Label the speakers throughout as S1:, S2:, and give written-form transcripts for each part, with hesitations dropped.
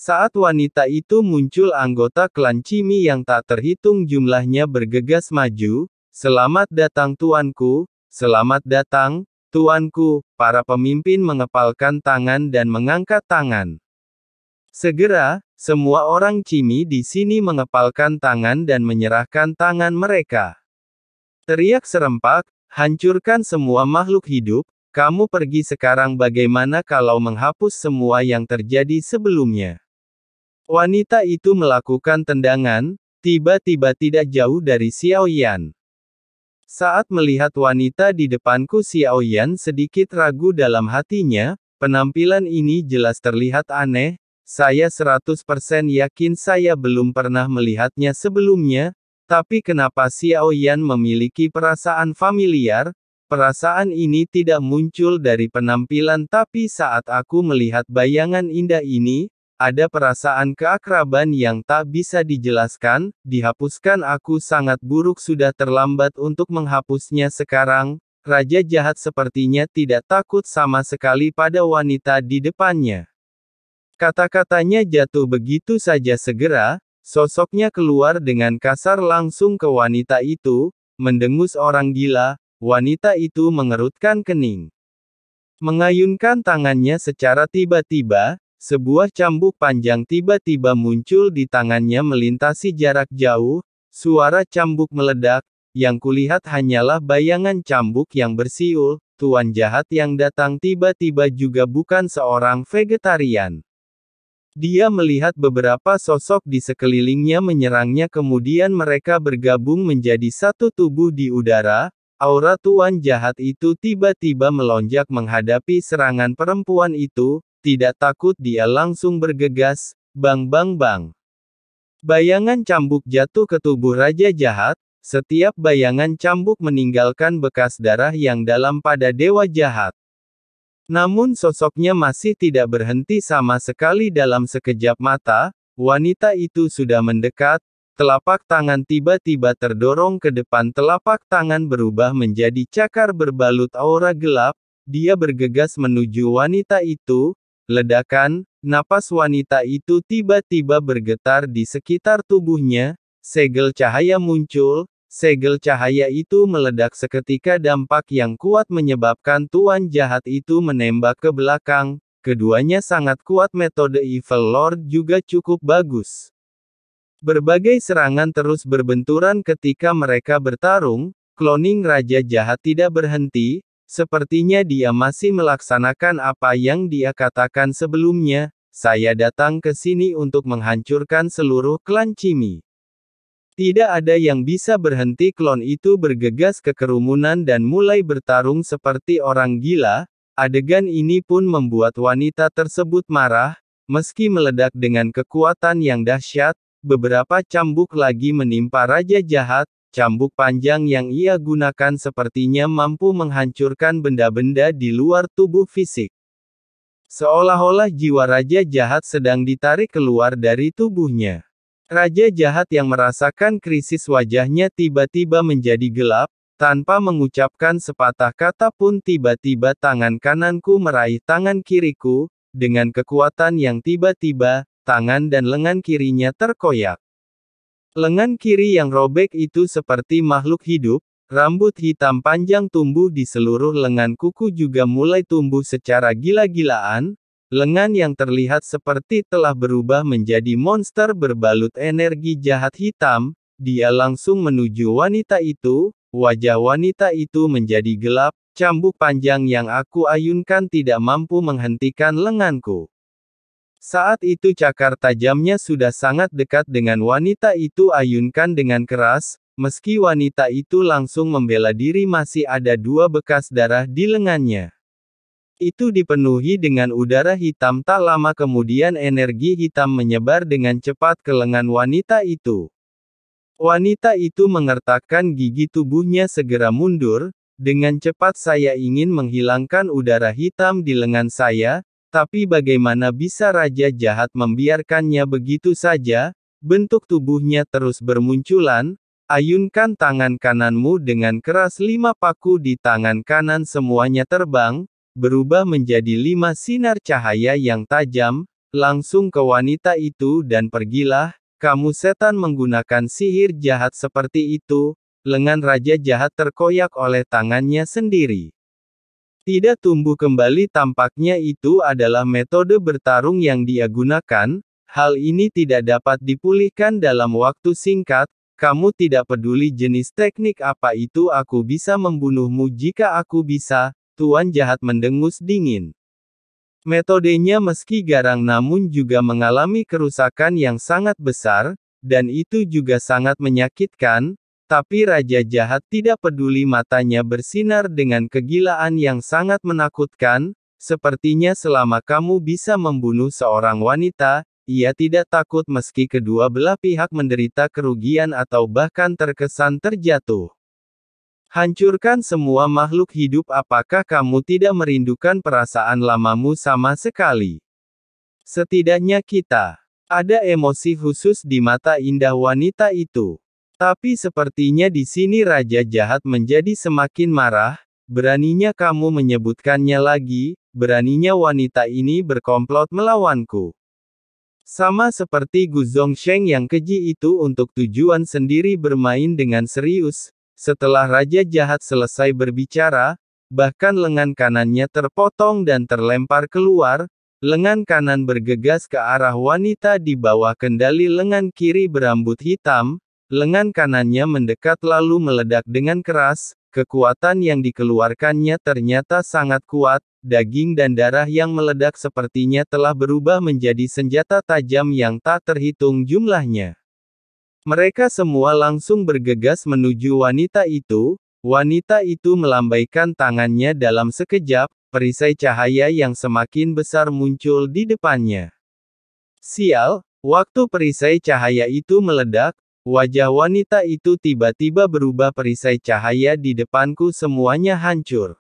S1: Saat wanita itu muncul, anggota klan Cimi yang tak terhitung jumlahnya bergegas maju. "Selamat datang tuanku, selamat datang, tuanku." Para pemimpin mengepalkan tangan dan mengangkat tangan. Segera, semua orang Cimi di sini mengepalkan tangan dan menyerahkan tangan mereka. Teriak serempak, "Hancurkan semua makhluk hidup, kamu pergi sekarang." Bagaimana kalau menghapus semua yang terjadi sebelumnya? Wanita itu melakukan tendangan, tiba-tiba tidak jauh dari Xiao Yan. Saat melihat wanita di depanku, Xiao Yan sedikit ragu dalam hatinya. Penampilan ini jelas terlihat aneh. Saya 100% yakin saya belum pernah melihatnya sebelumnya. Tapi kenapa Xiao Yan memiliki perasaan familiar? Perasaan ini tidak muncul dari penampilan, tapi saat aku melihat bayangan indah ini, ada perasaan keakraban yang tak bisa dijelaskan. Dihapuskan, aku sangat buruk, sudah terlambat untuk menghapusnya sekarang. Raja jahat sepertinya tidak takut sama sekali pada wanita di depannya. Kata-katanya jatuh begitu saja. Segera, sosoknya keluar dengan kasar langsung ke wanita itu. Mendengus orang gila, wanita itu mengerutkan kening. Mengayunkan tangannya secara tiba-tiba, sebuah cambuk panjang tiba-tiba muncul di tangannya melintasi jarak jauh. Suara cambuk meledak, yang kulihat hanyalah bayangan cambuk yang bersiul. Tuan jahat yang datang tiba-tiba juga bukan seorang vegetarian. Dia melihat beberapa sosok di sekelilingnya menyerangnya, kemudian mereka bergabung menjadi satu tubuh di udara. Aura tuan jahat itu tiba-tiba melonjak menghadapi serangan perempuan itu. Tidak takut, dia langsung bergegas. Bang bang bang. Bayangan cambuk jatuh ke tubuh raja jahat. Setiap bayangan cambuk meninggalkan bekas darah yang dalam pada dewa jahat. Namun sosoknya masih tidak berhenti sama sekali. Dalam sekejap mata, wanita itu sudah mendekat. Telapak tangan tiba-tiba terdorong ke depan. Telapak tangan berubah menjadi cakar berbalut aura gelap. Dia bergegas menuju wanita itu. Ledakan, napas wanita itu tiba-tiba bergetar di sekitar tubuhnya. Segel cahaya muncul. Segel cahaya itu meledak seketika. Dampak yang kuat menyebabkan tuan jahat itu menembak ke belakang. Keduanya sangat kuat. Metode Evil Lord juga cukup bagus. Berbagai serangan terus berbenturan ketika mereka bertarung. Cloning raja jahat tidak berhenti. Sepertinya dia masih melaksanakan apa yang dia katakan sebelumnya. "Saya datang ke sini untuk menghancurkan seluruh klan Cimi." Tidak ada yang bisa berhenti. Klon itu bergegas ke kerumunan dan mulai bertarung seperti orang gila. Adegan ini pun membuat wanita tersebut marah. Meski meledak dengan kekuatan yang dahsyat, beberapa cambuk lagi menimpa raja jahat. Cambuk panjang yang ia gunakan sepertinya mampu menghancurkan benda-benda di luar tubuh fisik. Seolah-olah jiwa raja jahat sedang ditarik keluar dari tubuhnya. Raja jahat yang merasakan krisis, wajahnya tiba-tiba menjadi gelap. Tanpa mengucapkan sepatah kata pun, tiba-tiba tangan kananku meraih tangan kiriku. Dengan kekuatan yang tiba-tiba, tangan dan lengan kirinya terkoyak. Lengan kiri yang robek itu seperti makhluk hidup. Rambut hitam panjang tumbuh di seluruh lengan. Kuku juga mulai tumbuh secara gila-gilaan. Lengan yang terlihat seperti telah berubah menjadi monster berbalut energi jahat hitam. Dia langsung menuju wanita itu. Wajah wanita itu menjadi gelap. Cambuk panjang yang aku ayunkan tidak mampu menghentikan lenganku. Saat itu cakar tajamnya sudah sangat dekat dengan wanita itu. Ayunkan dengan keras. Meski wanita itu langsung membela diri, masih ada 2 bekas darah di lengannya. Itu dipenuhi dengan udara hitam. Tak lama kemudian energi hitam menyebar dengan cepat ke lengan wanita itu. Wanita itu mengertakkan gigi, tubuhnya segera mundur. Dengan cepat saya ingin menghilangkan udara hitam di lengan saya. Tapi bagaimana bisa raja jahat membiarkannya begitu saja? Bentuk tubuhnya terus bermunculan. Ayunkan tangan kananmu dengan keras. 5 paku di tangan kanan semuanya terbang, berubah menjadi 5 sinar cahaya yang tajam. langsung ke wanita itu dan pergilah, kamu setan menggunakan sihir jahat seperti itu." Lengan raja jahat terkoyak oleh tangannya sendiri. Tidak tumbuh kembali, tampaknya itu adalah metode bertarung yang dia gunakan. Hal ini tidak dapat dipulihkan dalam waktu singkat. Kamu tidak peduli jenis teknik apa itu, aku bisa membunuhmu jika aku bisa. Tuan jahat mendengus dingin. Metodenya meski garang namun juga mengalami kerusakan yang sangat besar, dan itu juga sangat menyakitkan. Tapi raja jahat tidak peduli, matanya bersinar dengan kegilaan yang sangat menakutkan. Sepertinya selama kamu bisa membunuh seorang wanita, ia tidak takut meski kedua belah pihak menderita kerugian atau bahkan terkesan terjatuh. Hancurkan semua makhluk hidup. Apakah kamu tidak merindukan perasaan lamamu sama sekali? Setidaknya kita. Ada emosi khusus di mata indah wanita itu. Tapi sepertinya di sini raja jahat menjadi semakin marah. Beraninya kamu menyebutkannya lagi, beraninya wanita ini berkomplot melawanku. Sama seperti Gu Zongsheng yang keji itu untuk tujuan sendiri bermain dengan serius. Setelah raja jahat selesai berbicara, bahkan lengan kanannya terpotong dan terlempar keluar. Lengan kanan bergegas ke arah wanita di bawah kendali lengan kiri berambut hitam. Lengan kanannya mendekat lalu meledak dengan keras. Kekuatan yang dikeluarkannya ternyata sangat kuat. Daging dan darah yang meledak sepertinya telah berubah menjadi senjata tajam yang tak terhitung jumlahnya. Mereka semua langsung bergegas menuju wanita itu. Wanita itu melambaikan tangannya dalam sekejap. Perisai cahaya yang semakin besar muncul di depannya. Sial, waktu perisai cahaya itu meledak, wajah wanita itu tiba-tiba berubah. Perisai cahaya di depanku semuanya hancur.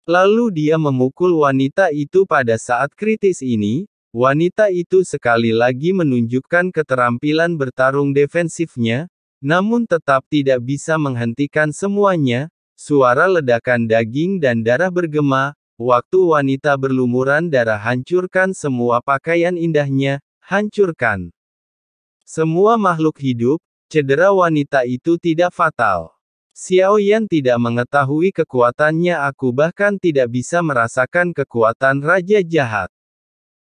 S1: Lalu dia memukul wanita itu. Pada saat kritis ini, wanita itu sekali lagi menunjukkan keterampilan bertarung defensifnya, namun tetap tidak bisa menghentikan semuanya. Suara ledakan daging dan darah bergema. Waktu wanita berlumuran darah, hancurkan semua pakaian indahnya, hancurkan semua makhluk hidup. Cedera wanita itu tidak fatal. Xiao Yan tidak mengetahui kekuatannya, aku bahkan tidak bisa merasakan kekuatan raja jahat.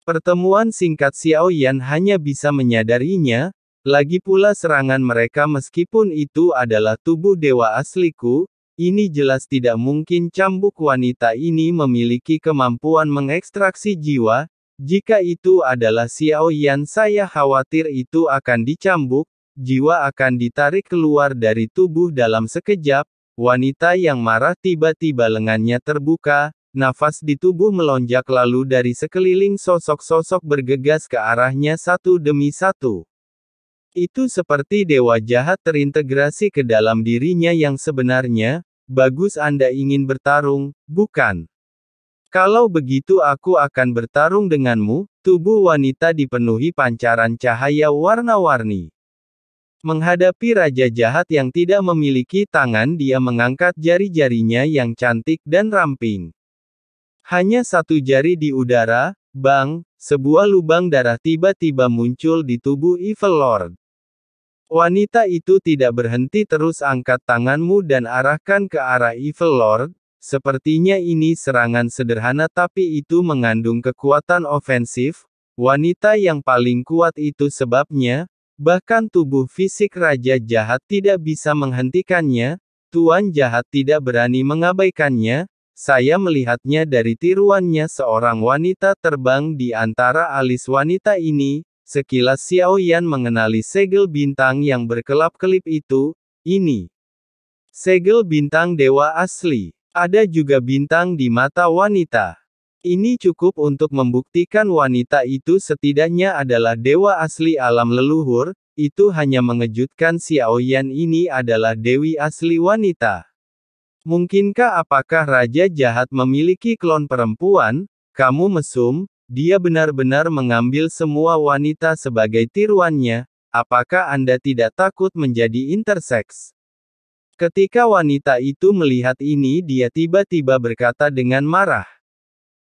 S1: Pertemuan singkat Xiao Yan hanya bisa menyadarinya. Lagi pula serangan mereka meskipun itu adalah tubuh dewa asliku, ini jelas tidak mungkin. Cambuk wanita ini memiliki kemampuan mengekstraksi jiwa. Jika itu adalah Xiao Yan, saya khawatir itu akan dicambuk, jiwa akan ditarik keluar dari tubuh dalam sekejap. Wanita yang marah tiba-tiba lengannya terbuka, nafas di tubuh melonjak lalu dari sekeliling sosok-sosok bergegas ke arahnya satu demi satu. Itu seperti dewa jahat terintegrasi ke dalam dirinya yang sebenarnya. Bagus, Anda ingin bertarung, bukan? Kalau begitu aku akan bertarung denganmu. Tubuh wanita dipenuhi pancaran cahaya warna-warni. Menghadapi raja jahat yang tidak memiliki tangan, dia mengangkat jari-jarinya yang cantik dan ramping. Hanya satu jari di udara, bang, sebuah lubang darah tiba-tiba muncul di tubuh Evil Lord. Wanita itu tidak berhenti, terus angkat tanganmu dan arahkan ke arah Evil Lord. Sepertinya ini serangan sederhana tapi itu mengandung kekuatan ofensif. Wanita yang paling kuat itu sebabnya, bahkan tubuh fisik raja jahat tidak bisa menghentikannya. Tuan jahat tidak berani mengabaikannya. Saya melihatnya dari tiruannya, seorang wanita terbang di antara alis wanita ini. Sekilas Xiao Yan mengenali segel bintang yang berkelap-kelip itu. Ini segel bintang dewa asli. Ada juga bintang di mata wanita. Ini cukup untuk membuktikan wanita itu setidaknya adalah dewa asli alam leluhur. Itu hanya mengejutkan. Xiao Yan ini adalah dewi asli wanita. Mungkinkah apakah raja jahat memiliki klon perempuan? Kamu mesum, dia benar-benar mengambil semua wanita sebagai tiruannya. Apakah Anda tidak takut menjadi interseks? Ketika wanita itu melihat ini, dia tiba-tiba berkata dengan marah.